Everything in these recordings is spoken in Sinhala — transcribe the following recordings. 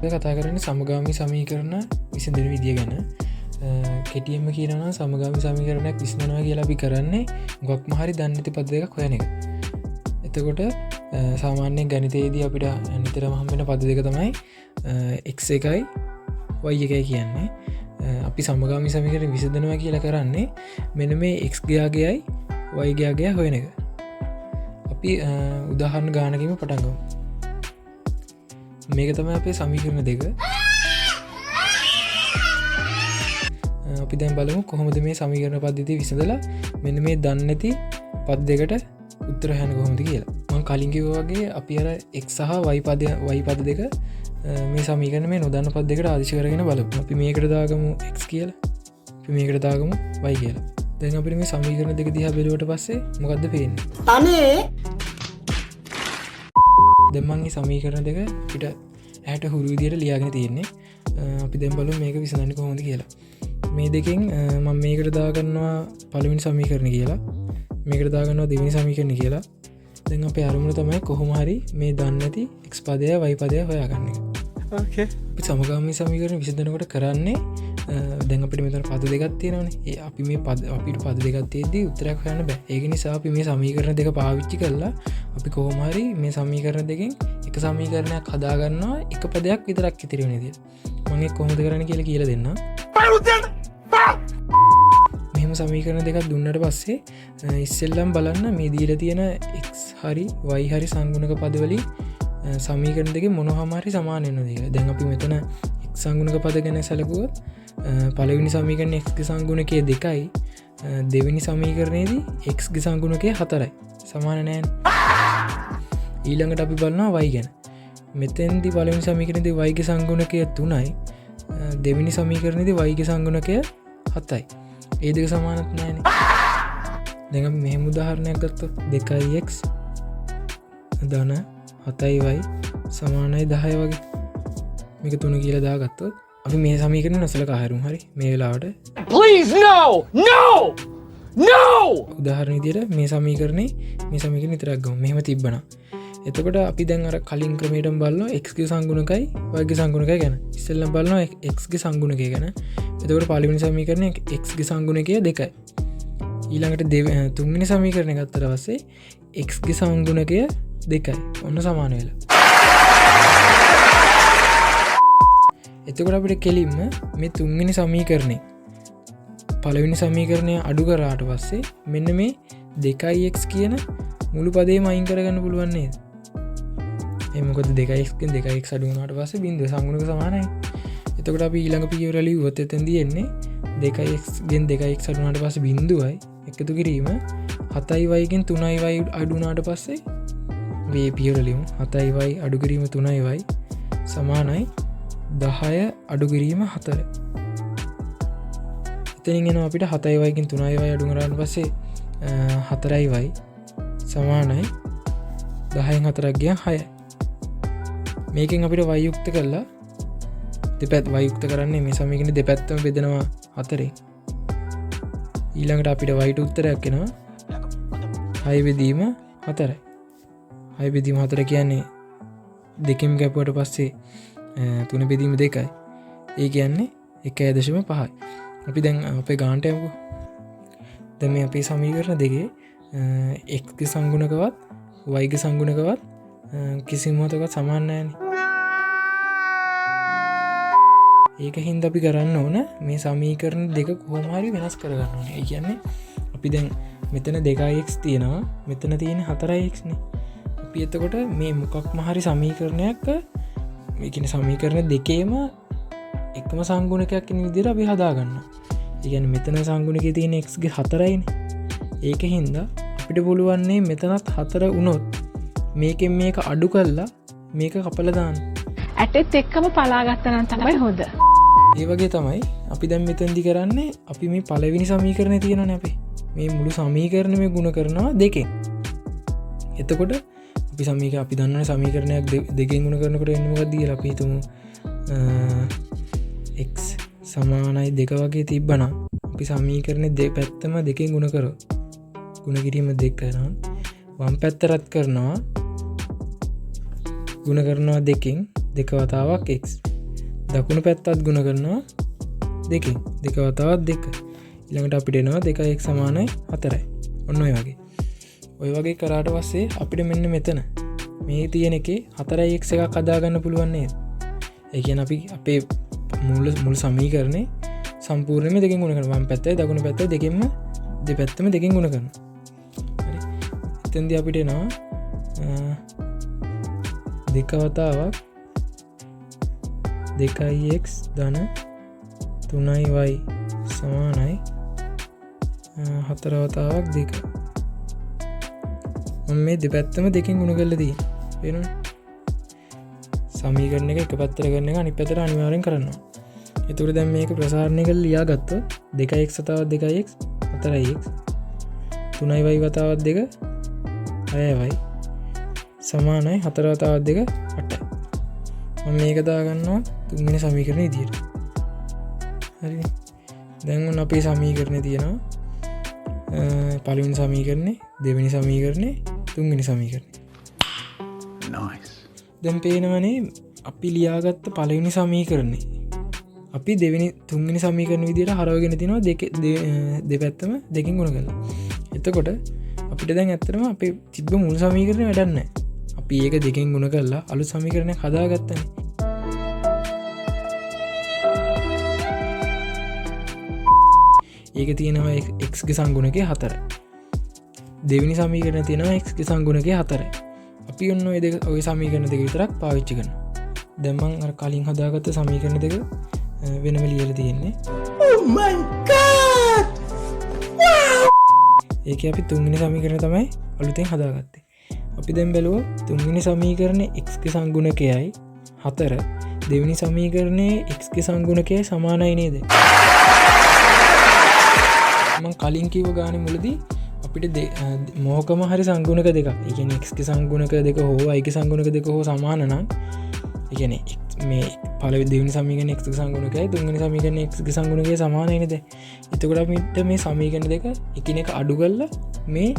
කතා කරන්න සමගාමී සමීකරණ විසඳන විදිිය ගැන කෙටියම කියනවා සමගාමි සමීකරණයක් විශ්නනවා කියලා අපි කරන්නේ ගොක් මහරි දන්නති පදක හොයන එක. එතකොට සාමාන්‍යයෙන් ගනිතයේදී අපිට නිතර මහමෙන පද දෙක තමයි එක් එකයි වයි එකයි කියන්නේ. අපි සමගාමි සමීකරණ විසඳනවා කියලා කරන්නේ මෙන මේ එක් ගයාගේයි වයිගයාගේ හොයන එක. අපි උදාහරණ ගානකීම පටන්ගමු. මේක තමයි අපේ සමීකරණ දෙක. අපි දැන් බලමු කොහොමද මේ සමීකරණ පද්ධතිය විසඳලා මෙන්න මේ දන්නේ නැති පද දෙකට උත්තර හොයන්න කොහොමද කියලා. මම කලින් කිව්වා වගේ අපි අර x සහ y පද දෙක මේ සමීකරණ මේ නොදන්න පද දෙකට ආදිශ කරගෙන බලමු. අපි මේකට දාගමු x කියලා. අපි මේකට දාගමු y කියලා. දැන් අපිට මේ සමීකරණ දෙක දිහා බැලුවට පස්සේ මොකද්ද පේන්නේ? අනේ දැන් මම මේ සමීකරණ දෙක පිට ඇහැට හුරු විදියට ලියාගෙන තියෙන්නේ. අපි දැන් බලමු මේක විසඳන්නේ කොහොමද කියලා. මේ දෙකෙන් මම මේකට දාගන්නවා පළවෙනි සමීකරණ කියලා. මේකට දාගන්නවා දෙවෙනි සමීකරණ කියලා. දැන් අපේ අරමුණ තමයි කොහොම හරි මේ දන්නේ නැති x පදය y පදය හොයාගන්න එක. ඕකේ. අපි සමගාමී සමීකරණ විසඳනකොට කරන්නේ දැන් අපිට මෙතන පද දෙකක් තියෙනවානේ. ඒ අපි මේ අපිට පද දෙකක් තියෙද්දි උත්තරයක් හොයන්න බෑ. ඒක නිසා අපි මේ සමීකරණ දෙක පාවිච්චි කරලා අපි කොහොම හරි මේ සමීකරණ දෙකෙන් එක සමීකරණයක් හදාගන්නවා එක පදයක් විතරක් ඉතිරි වෙන විදියට. මම ඒක කොහොමද කරන්නේ කියලා දෙන්නම්. මෙහෙම සමීකරණ දෙකක් දුන්නට පස්සේ ඉස්සෙල්ලම් බලන්න මේ දීලා තියෙන x හරි y හරි සංගුණක පදවලින් සමීකරණ දෙකේ මොනවා හරි සමාන වෙනවද කියලා. දැන් අපි මෙතන x සංගුණක පද ගැන සැලකුවොත් පළවෙනි සමීකරණයේ x ගේ සංගුණකය 2යි දෙවෙනි සමීකරණයේදී x ගේ සංගුණකය 4යි. සමාන නැහැ. ඊළඟට අපි බලනවා y ගැන. මෙතෙන්දී පළවෙනි සමීකරණයේදී y ගේ සංගුණකය 3යි දෙවෙනි සමීකරණයේදී y ගේ සංගුණකය 7යි. ඒ දෙක සමානත් නැහැනේ. දැන් අපි මෙහෙම උදාහරණයක් ගත්තොත් 2x ධන 7y සමානයි 10 වගේ. මේක 3 කියලා දාගත්තොත් අපි මේ සමීකරණය නොසලකා හරිමු. හරි මේ වෙලාවට please no උදාහරණ විදියට මේ සමීකරණේ විතරක් ගමු. මෙහෙම තිබ්බනම් එතකොට අපි දැන් අර කලින් ක්‍රමයටම බලනවා x ගේ සංගුණකයි y ගේ සංගුණකයි ගැන. ඉස්සෙල්ලම බලනවා x ගේ සංගුණකය ගැන. එතකොට පළවෙනි සමීකරණය x ගේ සංගුණකය 2යි. ඊළඟට තුන්වෙනි සමීකරණය ගත්තට පස්සේ x ගේ සංගුණකය 2යි. ඔන්න සමාන වෙලා. එතකොට අපිට කෙලින්ම මේ තුන්වෙනි සමීකරණය පළවෙනි සමීකරණය අඩු කරාට පස්සේ මෙන්න මේ 2x කියන මුළු පදේම අයින් කරගන්න පුළුවන් නේද? මොකද 2x ගෙන් 2x අඩු වුණාට පස්සේ බිඳුව සංගුණක සමානයි. එතකොට අපි ඊළඟ පියවර ලියුවොත් එතෙන්දී එන්නේ 2x ගෙන් 2x අඩු වුණාට පස්සේ බිඳුවයි එකතු කිරීම 7y ගෙන් 3y අඩු වුණාට පස්සේ මේ පියවර ලියමු 7y අඩු කිරීම 3y සමානයි 10 අඩු කිරීම 4. එතනින් එනවා අපිට 7y ගෙන් 3y අඩු කරාට පස්සේ 4y සමානයි 10න් 4ක් ගියා 6යි. මේකෙන් අපිට y යුක්ත කරලා දෙපැත්ත y යුක්ත කරන්නේ මේ සමීකරණේ දෙපැත්තම බෙදනවා 4ෙන්. ඊළඟට අපිට y ට උත්තරයක් එනවා 6 බෙදීම 4යි. 6 බෙදීම 4 කියන්නේ දෙකෙන් කැපුවට පස්සේ 3 බෙදීම 2යි. ඒ කියන්නේ 1.5යි. අපි දැන් අපේ ගානට යමුකෝ. දැන් මේ අපේ සමීකරණ දෙකේ x ගේ සංගුණකවත් y ගේ සංගුණකවත් කිසිම මොහොතක සමාන නැහැනේ. ඒක හින්දා අපි කරන්න ඕන මේ සමීකරණ දෙක කොහොම හරි වෙනස් කරගන්න ඕනේ. ඒ කියන්නේ අපි දැන් මෙතන 2x තියෙනවා මෙතන තියෙන 4x නේ. අපි එතකොට මේ මොකක්ම හරි සමීකරණයක් මේ කියන්නේ සමීකරණ දෙකේම එකම සංගුණකයක් වෙන විදිහට අපි හදාගන්නවා. ඒ කියන්නේ මෙතන සංගුණකයේ තියෙන x ගේ 4යිනේ. ඒක හින්දා අපිට පුළුවන්නේ මෙතනත් 4 වුණොත් මේකෙන් මේක අඩු කරලා මේක කපලා දාන්න. ඇටෙත් එක්කම පලාගත්තා නම් තමයි හොඳ. ඒ වගේ තමයි අපි දැන් මෙතෙන්දි කරන්නේ අපි මේ පළවෙනි සමීකරණය තියෙනවානේ අපේ. මේ මුළු සමීකරණෙම ගුණ කරනවා දෙකෙන්. එතකොට අපි දන්නවනේ සමීකරණයක් දෙකෙන් ගුණ කරනකොට එන්නේ මොකක්ද කියලා අපි හිතමු x සමානයි 2 වගේ තිබ්බනම් අපි සමීකරණේ දෙපැත්තම දෙකෙන් ගුණ කරොත් ගුණ කිරීම 2 කරනවා වම් පැත්ත රත් කරනවා ගුණ කරනවා දෙකෙන් 2 වතාවක් x දකුණු පැත්තත් ගුණ කරනවා දෙකින් දෙක වතාවත් දෙක ඊළඟට අපිට එනවා 2x සමානයි 4යි ඔන්න ඔය වගේ කරාට පස්සේ අපිට මෙන්න මෙතන මේ තියෙන එකේ 4x එකක් හදාගන්න පුළුවන් නේද ඒ කියන්නේ අපි අපේ මුල් සමීකරණේ සම්පූර්ණයෙන්ම දෙකෙන් ගුණ කරනවා වම් පැත්තයි දකුණු පැත්තයි දෙකෙන්ම දෙපැත්තම දෙකෙන් ගුණ කරනවා හරි එතෙන්දී අපිට එනවා දෙක වතාවක් 2x ධන 3y සමානයි 4 වතාවක් 2 මම මේ දෙපැත්තම දෙකෙන් ගුණ කරලා තියෙනවා වෙනවනේ සමීකරණ එක පැත්තට කරන එක අනිත් පැත්තට අනිවාර්යෙන් කරනවා එතකොට දැන් මේක ප්‍රසාරණය කරලා ලියාගත්තොත් 2x වතාවක් 2x 4x 3y වතාවක් 2 6y සමානයි 4 වතාවක් 2 8යි මම මේක දාගන්නවා තුන්වෙනි සමීකරණය විදියට හරිනේ දැන් ඔන්න අපේ සමීකරණය තියෙනවා පළවෙනි සමීකරණේ දෙවෙනි සමීකරණේ තුන්වෙනි සමීකරණය nice දැන් පේනවනේ අපි ලියාගත්ත පළවෙනි සමීකරණේ අපි දෙවෙනි තුන්වෙනි සමීකරණ විදියට හරවගෙන තිනවා දෙපැත්තම දෙකින් ගුණ කරලා එතකොට අපිට දැන් ඇත්තටම අපේ තිබ්බ මුල් සමීකරණය වැඩක් නැහැ අපි ඒක දෙකෙන් ගුණ කරලා අලුත් සමීකරණයක් හදාගත්තනේ ඒක තියෙනවා x ගේ සංගුණකයේ 4 දෙවෙනි සමීකරණය තියෙනවා x ගේ සංගුණකයේ 4 අපි ඔන්න ඔය දෙක ඔය සමීකරණ දෙක විතරක් පාවිච්චි කරනවා දැන් මම අර කලින් හදාගත්ත සමීකරණ දෙක වෙනම ලියලා තියෙන්නේ oh my god ඒකේ අපි තුන්වෙනි සමීකරණය තමයි අලුතෙන් හදාගත්තේ අපි දැන් බැලුවා තුන්වෙනි සමීකරණේ x ගේ සංගුණකයයි 4 දෙවෙනි සමීකරණේ x ගේ සංගුණකයයි සමානයි නේද මම කලින් කිව්ව ගානේ මුලදී අපිට මොකම හරි සංගුණක දෙකක් ඒ කියන්නේ x ගේ සංගුණක දෙක හෝ y ගේ සංගුණක දෙක හෝ සමාන නම් ඒ කියන්නේ මේ පළවෙනි දෙවෙනි සමීකරණේ x ගේ සංගුණකයයි තුන්වෙනි සමීකරණේ x ගේ සංගුණකයයි සමානයි නේද එතකොට අපිට මේ සමීකරණ දෙක එකිනෙක අඩු කරලා මේ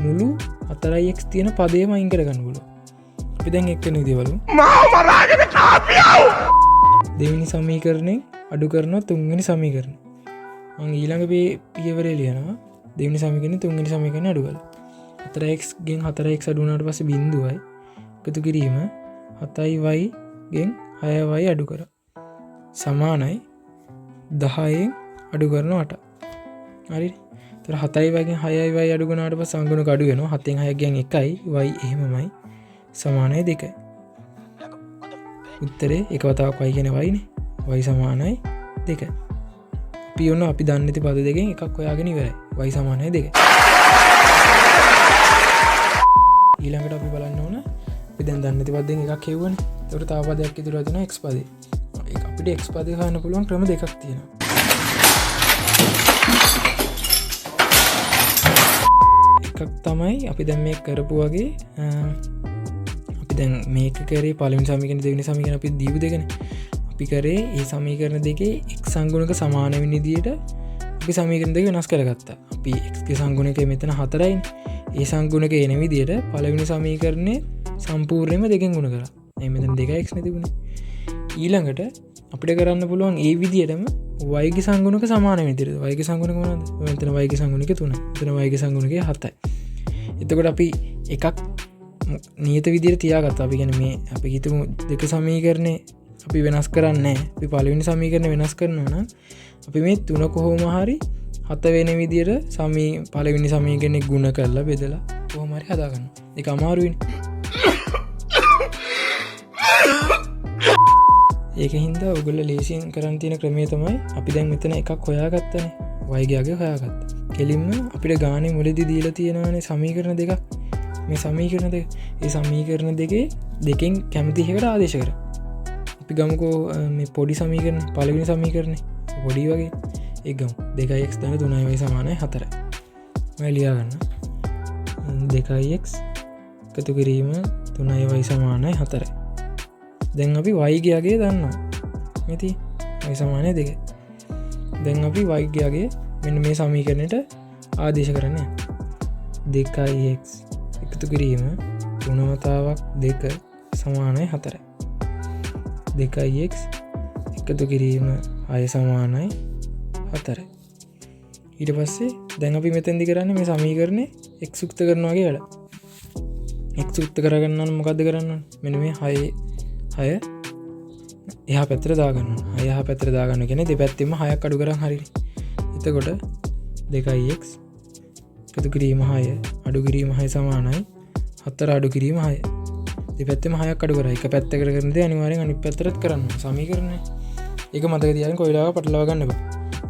මුළු 4x තියෙන පදේම අයින් කරගන්න පුළුවන් අපි දැන් එක්කෙනෙක් විදිය බලමු මරාගෙන කාපියෝ දෙවෙනි සමීකරණයෙන් අඩු කරනවා තුන්වෙනි සමීකරණය මම ඊළඟ පියවරේ ලියනවා දෙවෙනි සමීකරණය තුන්වෙනි සමීකරණය අඩු කරලා 4x ගෙන් 4x අඩු වුණාට පස්සේ බිඳුවයි එකතු කිරීම 7y ගෙන් 6y අඩු කරා සමානයි 10න් අඩු කරනවා 8 හරිද එතකොට 7y ගෙන් 6y අඩු කරනාට පස්සේ සංගුණක අඩු වෙනවා 7න් 6 ගෙන් 1යි y එහෙමමයි සමානයි 2යි උත්තරේ එක වතාවක් y කියන y නේ y සමානයි 2යි අපි ඔන්න අපි දන්නේ නැති පද දෙකෙන් එකක් හොයාගෙන ඉවරයි y සමානයි 2යි ඊළඟට අපි බලන්න ඕන අපි දැන් දන්නේ නැති පදෙන් එකක් හෙව්වනේ එතකොට තව පදයක් ඉදිරියට තියෙනවා x පදේ ඒක අපිට x පදේ හොයන්න පුළුවන් ක්‍රම දෙකක් තියෙනවා එකක් තමයි අපි දැන් මේක කරපු වගේ අපි දැන් මේක කරේ පළවෙනි සමීකරණ දෙවෙනි සමීකරණ අපි දීපු දෙකනේ අපි කරේ මේ සමීකරණ දෙකේ x සංගුණක සමාන වෙන විදිහට අපි සමීකරණ දෙක වෙනස් කරගත්තා අපි x ගේ සංගුණකය මෙතන 4යිනේ ඒ සංගුණක එන විදිහට පළවෙනි සමීකරණේ සම්පූර්ණයෙන්ම දෙකෙන් ගුණ කරා මේ මෙතන 2x නේ තිබුණේ ඊළඟට අපිට කරන්න පුළුවන් ඒ විදිහටම y ගේ සංගුණක සමාන වෙන විදිහට y ගේ සංගුණක මොනවද මෙතන y ගේ සංගුණකය 3 මෙතන y ගේ සංගුණකය 7යි එතකොට අපි එකක් නියත විදිහට තියාගත්තා අපි කියන්නේ මේ අපි හිතමු දෙක සමීකරණේ අපි වෙනස් කරන්නේ අපි පළවෙනි සමීකරණය වෙනස් කරනවා නම් අපි මේ 3 කොහොම හරි 7 වෙන විදිහට පළවෙනි සමීකරණේ ගුණ කරලා බෙදලා කොහොම හරි හදාගන්නවා ඒක අමාරුයිනේ ඒක හින්දා ඔයගොල්ලෝ ලේසියෙන් කරන් තියෙන ක්‍රමය තමයි අපි දැන් මෙතන එකක් හොයාගත්තනේ y ගේ අගය හොයාගත්තා කෙලින්ම අපිට ගානේ මුලදී දීලා තියෙනවානේ සමීකරණ දෙකක් මේ සමීකරණ දෙක ඒ සමීකරණ දෙකෙන් කැමති එකකට ආදේශ කරා අපි ගමුකෝ මේ පොඩි සමීකරණ පළවෙනි සමීකරණේ පොඩි වගේ ඒක ගමු 2x ධන 3y සමානයි 4යි මම ලියා ගන්න 2x එකතු කිරීම 3y සමානයි 4යි දැන් අපි y ගේ අගය දන්නවා මේ තියෙ y සමානයි 2යි දැන් අපි y ගේ අගය මෙන්න මේ සමීකරණයට ආදේශ කරන්නේ 2x එකතු කිරීම 3 වතාවක් 2 සමානයි 4යි 2x එකතු කිරීම 6 සමානයි 4. ඊට පස්සේ දැන් අපි මෙතෙන්දි කරන්නේ මේ සමීකරණය x යුක්ත කරනවා වගේ වැඩ. x යුක්ත කරගන්න නම් මොකද්ද කරන්න ඕනේ? මෙන්න මේ 6 එහා පැත්තට දාගන්න ඕනේ. 6 එහා පැත්තට දාගන්න කියන්නේ දෙපැත්තෙම 6ක් අඩු කරන් හරියට. එතකොට 2x එකතු කිරීම 6 අඩු කිරීම 6 සමානයි 4 අඩු කිරීම 6. දෙපැත්තෙම 6ක් අඩු කරා. එක පැත්තකට කරන දේ අනිවාර්යෙන් අනිත් පැත්තටත් කරන්න ඕනේ. සමීකරණය. ඒක මතක තියාගන්න කොයිලාක පටලවා ගන්න එපා.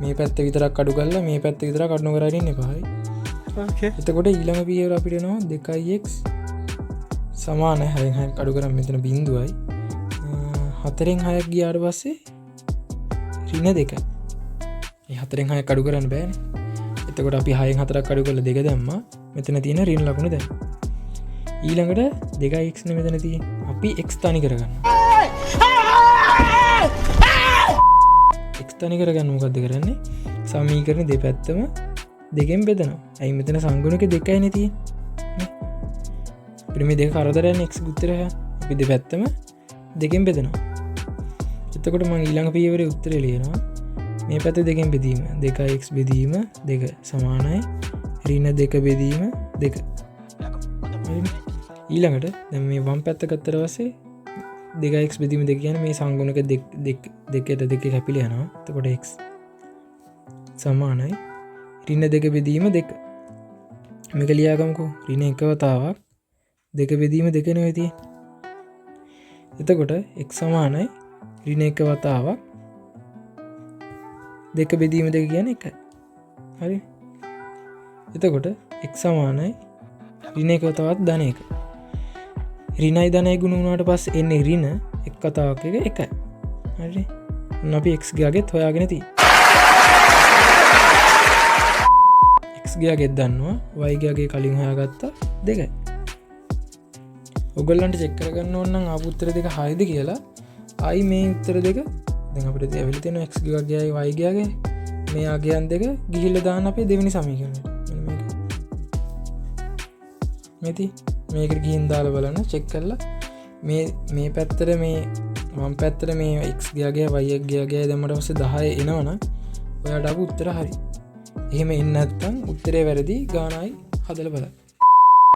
මේ පැත්ත විතරක් අඩු කරලා මේ පැත්ත විතරක් අඩු නොකර ඉන්න එපා. හරි. ඕකේ. එතකොට ඊළඟ පියවර අපිට එනවා 2x සමානයි 6න් 6ක් අඩු කරන් මෙතන බිඳුවයි. 4න් 6ක් ගියාට පස්සේ ඍණ 2යි. මේ 4න් 6ක් අඩු කරන්න බෑනේ. එතකොට අපි 6න් 4ක් අඩු කරලා 2 දැම්මා. මෙතන තියෙන ඍණ ලකුණ දැන්. ඊළඟට 2x නේ මෙතන තියෙන්නේ. අපි x තනි කරගන්න. x තනි කරගන්න මොකද්ද කරන්නේ? සමීකරණ දෙපැත්තම දෙකෙන් බෙදනවා. ඇයි මෙතන සංගුණක 2යි නේ තියෙන්නේ. අපිට මේ දෙක කරදරයන්නේ x උත්තරය. අපි දෙපැත්තම දෙකෙන් බෙදනවා. එතකොට මම ඊළඟ පියවරේ උත්තරය ලියනවා. මේ පැත්ත දෙකෙන් බෙදීම 2x බෙදීම 2 සමානයි ඍණ 2 බෙදීම 2. ඊළඟට දැන් මේ වම් පැත්ත ගත්තට පස්සේ 2x බෙදීම 2 කියන්නේ මේ සංගුණක 2ට 2 කැපිලා යනවා. එතකොට x සමානයි ඍණ 2 බෙදීම 2. මේක ලියාගමුකෝ. ඍණ 1 වතාවක් 2 බෙදීම 2 නෙවෙයි තියෙන්නේ. එතකොට x සමානයි ඍණ 1 වතාවක් 2 බෙදීම 2 කියන්නේ 1යි. හරි. එතකොට x සමානයි ඍණ 1 වතාවක් ධන 1. ඍණයි ධනයි ගුණ වුණාට පස්සේ එන්නේ ඍණ 1 වතාවක් එක 1යි. හරි. ඔන්න අපි x ගාගෙත් හොයාගෙන තියෙන්නේ. x ගාගෙත් දන්නවා y ගාගේ කලින් හොයාගත්තා 2යි. ඔයගොල්ලන්ට චෙක් කරගන්න ඕන නම් ආපු උත්තර දෙක හරියද කියලා. ආයි මේ උත්තර දෙක දැන් අපිට ඇවිල්ලා තියෙනවා x ගාගේ y ගාගේ මේ ආගයන් දෙක ගිහිල්ලා දාන්න අපේ දෙවෙනි සමීකරණයට. මෙන්න මේක. මේටි මේකට ගිහින් දාලා බලන්න චෙක් කරලා මේ පැත්තට මේ වම් පැත්තට මේ x ගාගේ y ගාගේ දැම්මට පස්සේ 10 එනවනම් ඔයාට ආපු උත්තර හරි. එහෙම එන්නේ නැත්නම් උත්තරේ වැරදි ගානයි හදලා බලන්න.